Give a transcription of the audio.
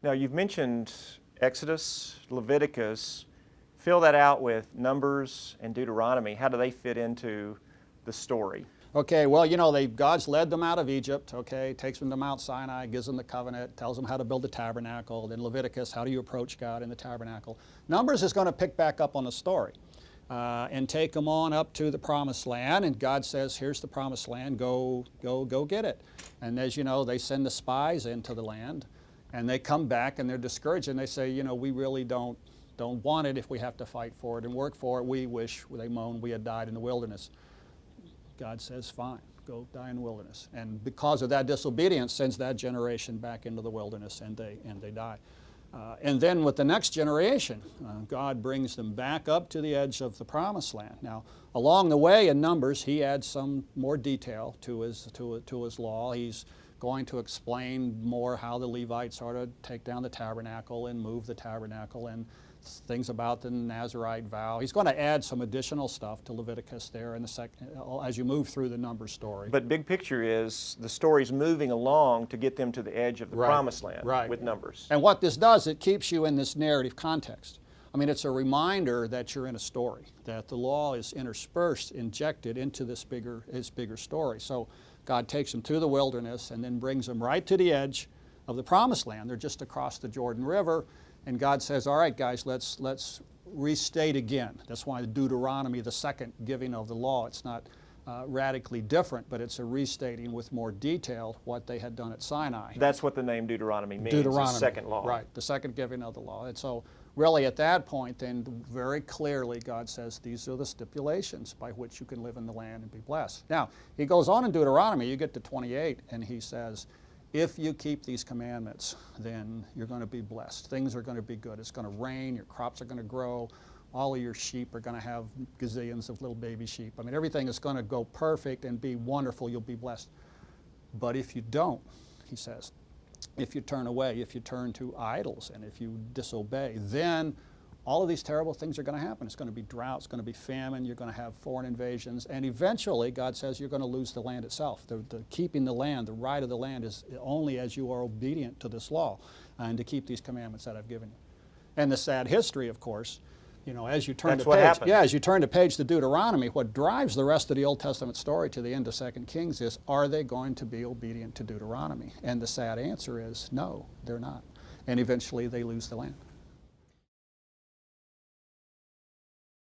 Now, you've mentioned Exodus, Leviticus. Fill that out with Numbers and Deuteronomy. How do they fit into the story? Okay, well, you know, God's led them out of Egypt, okay, takes them to Mount Sinai, gives them the covenant, tells them how to build the tabernacle. Then Leviticus, how do you approach God in the tabernacle? Numbers is going to pick back up on the story and take them on up to the promised land. And God says, here's the promised land, go get it. And as you know, they send the spies into the land, and they come back and they're discouraged, and they say, you know, we really don't want it if we have to fight for it and work for it. We wish, they moan, we had died in the wilderness. God says, fine, go die in the wilderness. And because of that disobedience, sends that generation back into the wilderness, and they die. And then with the next generation, God brings them back up to the edge of the promised land. Now, along the way in Numbers, he adds some more detail to his law. He's going to explain more how the Levites are to take down the tabernacle and move the tabernacle, and things about the Nazirite vow. He's going to add some additional stuff to Leviticus there in as you move through the Numbers story. But big picture is the story's moving along to get them to the edge of the promised land with Numbers. And what this does, it keeps you in this narrative context. I mean, it's a reminder that you're in a story, that the law is interspersed, injected into this bigger story. So God takes them to the wilderness and then brings them right to the edge of the promised land. They're just across the Jordan River. And God says, all right, guys, let's restate again. That's why Deuteronomy, the second giving of the law, it's not radically different, but it's a restating with more detail what they had done at Sinai. That's what the name Deuteronomy means, Deuteronomy, the second law. Right, the second giving of the law. And so really at that point, then very clearly God says these are the stipulations by which you can live in the land and be blessed. Now, he goes on in Deuteronomy, you get to 28, and he says, if you keep these commandments, then you're going to be blessed. Things are going to be good. It's going to rain, your crops are going to grow, all of your sheep are going to have gazillions of little baby sheep. I mean, everything is going to go perfect and be wonderful. You'll be blessed. But if you don't, he says, if you turn away, if you turn to idols, and if you disobey, then all of these terrible things are going to happen. It's going to be drought, it's going to be famine, you're going to have foreign invasions, and eventually, God says, you're going to lose the land itself. The keeping the land, the right of the land is only as you are obedient to this law and to keep these commandments that I've given you. And the sad history, of course, you know, as you turn as you turn the page to Deuteronomy, what drives the rest of the Old Testament story to the end of 2 Kings is, are they going to be obedient to Deuteronomy? And the sad answer is, no, they're not. And eventually they lose the land.